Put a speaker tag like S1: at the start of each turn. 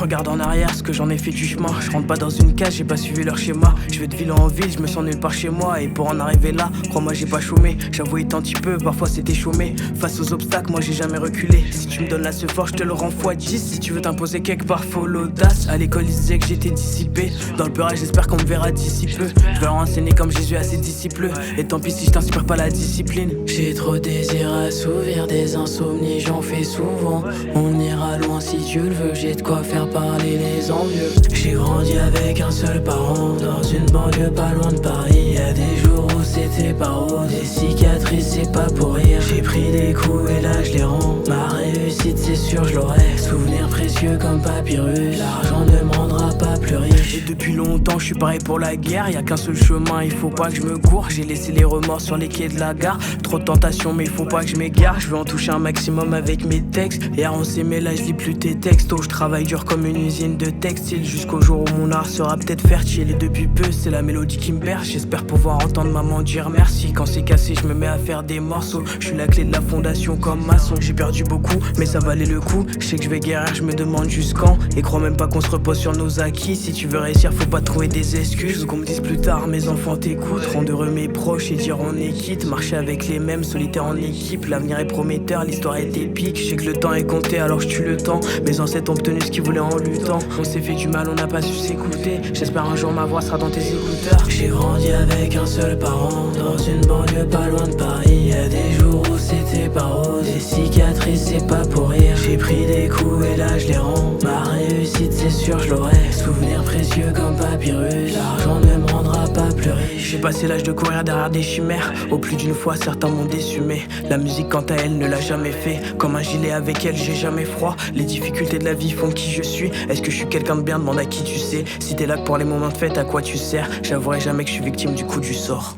S1: regarde en arrière, ce que j'en ai fait du chemin. Je rentre pas dans une case, j'ai pas suivi leur schéma. Je vais de ville en ville, je me sens nulle part chez moi. Et pour en arriver là, crois-moi j'ai pas chômé. J'avoue étant un petit peu, parfois c'était chômé. Face aux obstacles, moi j'ai jamais reculé. Si tu me donnes la ce fort, je te le rends x10. Si tu veux t'imposer quelque part, faut l'audace. À l'école ils disaient que j'étais dissipé. Dans le peur, j'espère qu'on me verra d'ici peu. Je vais renseigner comme Jésus à ses disciples. Et tant pis si je t'inspire pas la discipline.
S2: J'ai trop désir assouvir des insomnies, j'en fais souvent. On ira loin si Dieu le veut, j'ai de quoi faire parler les envieux. J'ai grandi avec un seul parent, dans une banlieue pas loin de Paris. Y'a des jours où c'était pas haut, des cicatrices c'est pas pour rire. J'ai pris des coups et là je les rends. Ma réussite c'est sûr je l'aurai. Souvenirs précieux comme papyrus, l'argent ne me rendra pas plus riche.
S1: Et depuis longtemps je suis pareil pour la guerre. Y'a qu'un seul chemin, il faut pas que je me cours. J'ai laissé les remords sur les quais de la gare. Trop de tentations mais il faut pas que je m'égare. Je veux en toucher un maximum avec mes textes. Hier on s'aimait, là je lis plus tes textos. Je travaille dur comme une usine de textile, jusqu'au jour où mon art sera peut-être fertile. Et depuis peu c'est la mélodie qui me berce. J'espère pouvoir entendre maman dire merci. Quand c'est cassé je me mets à faire des morceaux. Je suis la clé de la fondation comme maçon. J'ai perdu beaucoup mais ça valait le coup. Je sais que je vais guérir, je me demande jusqu'en. Et crois même pas qu'on se repose sur nos acquis. Si tu veux réussir faut pas trouver des excuses. Qu'on me dise plus tard mes enfants t'écoutent. Rendre heureux mes proches et dire on est quitte. Marcher avec les mêmes, solitaire en équipe. L'avenir est prometteur, l'histoire est épique. Je sais que le temps est compté alors je tue le temps. Mes ancêtres ont obtenu ce qu'ils voulaient en luttant. On s'est fait du mal, on n'a pas su s'écouter. J'espère un jour ma voix sera dans tes écouteurs.
S2: J'ai grandi avec un seul parent, dans une banlieue pas loin de Paris. Y'a des jours où c'était pas rose, des cicatrices c'est pas pour rire. J'ai pris des coups et là je les rends. Ma réussite c'est sûr je l'aurai. Souvenirs précieux comme papyrus, l'argent ne me rendra pas plus riche.
S1: J'ai passé l'âge de courir derrière des chimères. Au plus d'une fois certains m'ont déçu mais la musique quant à elle ne l'a jamais fait. Comme un gilet avec elle j'ai jamais froid. Les difficultés de la vie font qui je suis. Est-ce que je suis quelqu'un de bien, demande à qui tu sais. Si t'es là pour les moments de fête, à quoi tu sers. J'avouerai jamais que je suis victime du coup du sort.